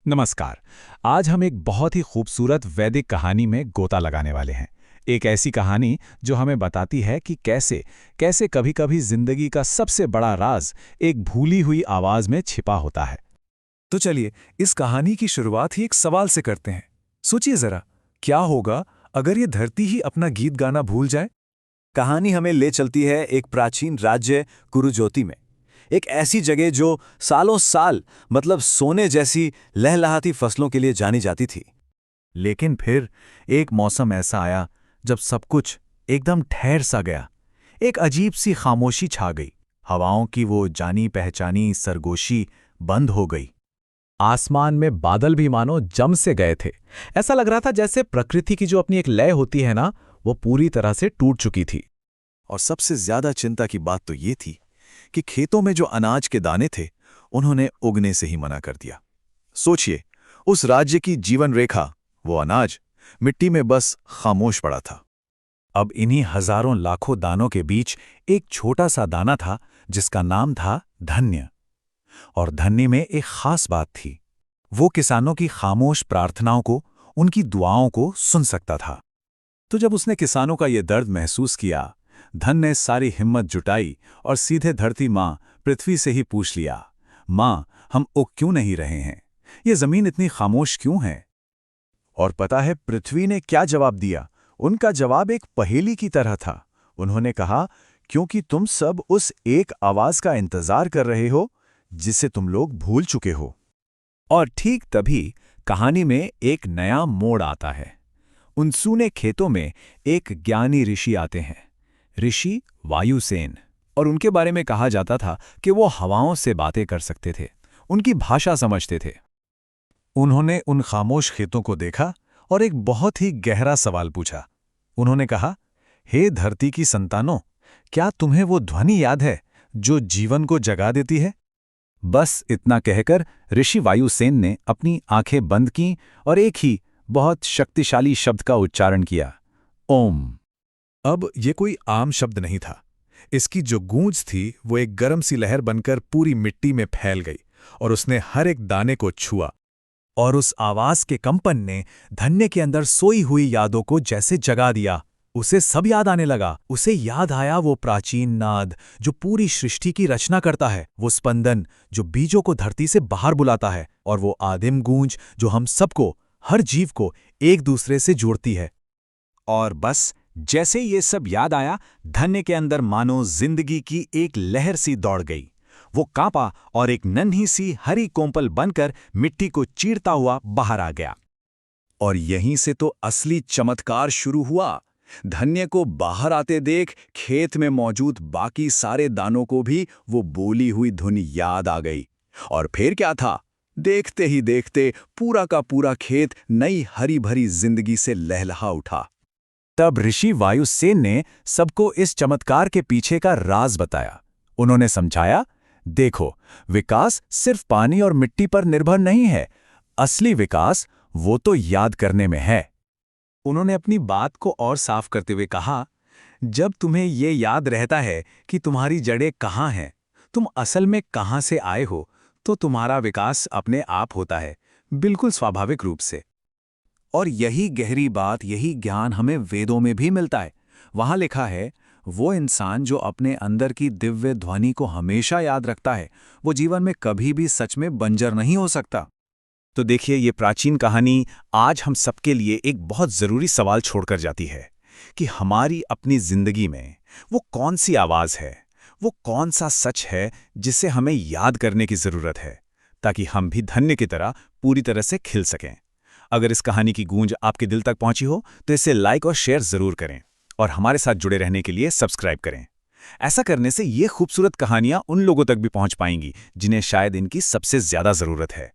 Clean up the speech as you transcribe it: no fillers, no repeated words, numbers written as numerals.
नमस्कार। आज हम एक बहुत ही खूबसूरत वैदिक कहानी में गोता लगाने वाले हैं। एक ऐसी कहानी जो हमें बताती है कि कैसे कैसे कभी-कभी जिंदगी का सबसे बड़ा राज एक भूली हुई आवाज में छिपा होता है। तो चलिए इस कहानी की शुरुआत ही एक सवाल से करते हैं। सोचिए जरा, क्या होगा अगर ये धरती ही अपना गीत गाना भूल जाए। कहानी हमें ले चलती है एक प्राचीन राज्य कुरुज्योति में। एक ऐसी जगह जो सालों साल मतलब सोने जैसी लहलहाती फसलों के लिए जानी जाती थी। लेकिन फिर एक मौसम ऐसा आया जब सब कुछ एकदम ठहर सा गया। एक अजीब सी खामोशी छा गई। हवाओं की वो जानी पहचानी सरगोशी बंद हो गई। आसमान में बादल भी मानो जम से गए थे। ऐसा लग रहा था जैसे प्रकृति की जो अपनी एक लय होती है ना, वो पूरी तरह से टूट चुकी थी। और सबसे ज्यादा चिंता की बात तो ये थी कि खेतों में जो अनाज के दाने थे उन्होंने उगने से ही मना कर दिया। सोचिए, उस राज्य की जीवन रेखा, वो अनाज मिट्टी में बस खामोश पड़ा था। अब इन्हीं हजारों लाखों दानों के बीच एक छोटा सा दाना था जिसका नाम था धन्य। और धन्य में एक खास बात थी। वो किसानों की खामोश प्रार्थनाओं को, उनकी दुआओं को सुन सकता था। तो जब उसने किसानों का ये दर्द महसूस किया, धन ने सारी हिम्मत जुटाई और सीधे धरती माँ पृथ्वी से ही पूछ लिया, माँ, हम उग क्यों नहीं रहे हैं? ये जमीन इतनी खामोश क्यों है? और पता है पृथ्वी ने क्या जवाब दिया? उनका जवाब एक पहेली की तरह था। उन्होंने कहा, क्योंकि तुम सब उस एक आवाज का इंतजार कर रहे हो जिसे तुम लोग भूल चुके हो। और ठीक तभी कहानी में एक नया मोड़ आता है। उन सूने खेतों में एक ज्ञानी ऋषि आते हैं, ऋषि वायुसेन। और उनके बारे में कहा जाता था कि वो हवाओं से बातें कर सकते थे, उनकी भाषा समझते थे। उन्होंने उन खामोश खेतों को देखा और एक बहुत ही गहरा सवाल पूछा। उन्होंने कहा, हे धरती की संतानों, क्या तुम्हें वो ध्वनि याद है जो जीवन को जगा देती है? बस इतना कहकर ऋषि वायुसेन ने अपनी आंखें बंद कीं और एक ही बहुत शक्तिशाली शब्द का उच्चारण किया, ओम। अब ये कोई आम शब्द नहीं था। इसकी जो गूंज थी वो एक गर्म सी लहर बनकर पूरी मिट्टी में फैल गई और उसने हर एक दाने को छुआ। और उस आवाज के कंपन ने धन्य के अंदर सोई हुई यादों को जैसे जगा दिया। उसे सब याद आने लगा। उसे याद आया वो प्राचीन नाद जो पूरी सृष्टि की रचना करता है, वो स्पंदन जो बीजों को धरती से बाहर बुलाता है, और वो आदिम गूंज जो हम सबको, हर जीव को एक दूसरे से जोड़ती है। और बस जैसे ये सब याद आया, धन्य के अंदर मानो जिंदगी की एक लहर सी दौड़ गई। वो कांपा और एक नन्ही सी हरी कोंपल बनकर मिट्टी को चीरता हुआ बाहर आ गया। और यहीं से तो असली चमत्कार शुरू हुआ। धन्य को बाहर आते देख खेत में मौजूद बाकी सारे दानों को भी वो बोली हुई धुन याद आ गई। और फिर क्या था, देखते ही देखते पूरा का पूरा खेत नई हरी भरी जिंदगी से लहलहा उठा। तब ऋषि वायुसेन ने सबको इस चमत्कार के पीछे का राज बताया। उन्होंने समझाया, देखो, विकास सिर्फ पानी और मिट्टी पर निर्भर नहीं है। असली विकास वो तो याद करने में है। उन्होंने अपनी बात को और साफ करते हुए कहा, जब तुम्हें ये याद रहता है कि तुम्हारी जड़ें कहाँ हैं, तुम असल में कहाँ से आए हो, तो तुम्हारा विकास अपने आप होता है, बिल्कुल स्वाभाविक रूप से। और यही गहरी बात, यही ज्ञान हमें वेदों में भी मिलता है। वहाँ लिखा है, वो इंसान जो अपने अंदर की दिव्य ध्वनि को हमेशा याद रखता है, वो जीवन में कभी भी सच में बंजर नहीं हो सकता। तो देखिए, ये प्राचीन कहानी आज हम सबके लिए एक बहुत ज़रूरी सवाल छोड़कर जाती है कि हमारी अपनी ज़िंदगी में वो कौन सी आवाज़ है, वो कौन सा सच है जिसे हमें याद करने की ज़रूरत है, ताकि हम भी धन्य की तरह पूरी तरह से खिल सकें। अगर इस कहानी की गूंज आपके दिल तक पहुंची हो तो इसे लाइक और शेयर ज़रूर करें, और हमारे साथ जुड़े रहने के लिए सब्सक्राइब करें। ऐसा करने से ये खूबसूरत कहानियां उन लोगों तक भी पहुंच पाएंगी जिन्हें शायद इनकी सबसे ज़्यादा ज़रूरत है।